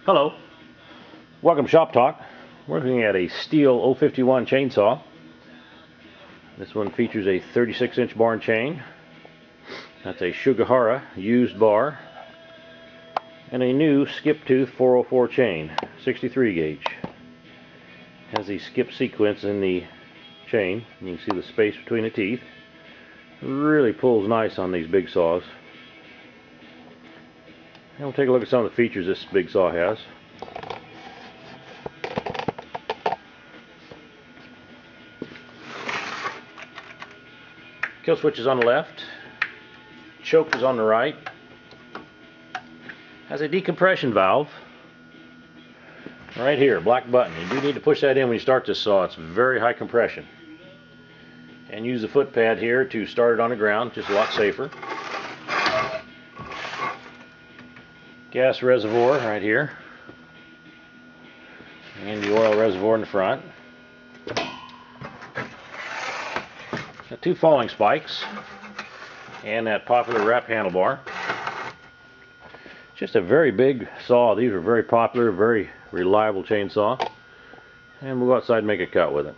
Hello, welcome to Shop Talk. We're looking at a Stihl 051 chainsaw. This one features a 36-inch bar and chain. That's a Shugahara used bar. And a new skip tooth 404 chain, 63 gauge. Has the skip sequence in the chain. You can see the space between the teeth. Really pulls nice on these big saws. And we'll take a look at some of the features this big saw has. Kill switch is on the left. Choke is on the right. Has a decompression valve right here, black button. You do need to push that in when you start this saw. It's very high compression. And use the foot pad here to start it on the ground, just a lot safer. Gas reservoir right here. And the oil reservoir in the front. Got two falling spikes. And that popular wrap handlebar. Just a very big saw. These are very popular, very reliable chainsaw. And we'll go outside and make a cut with it.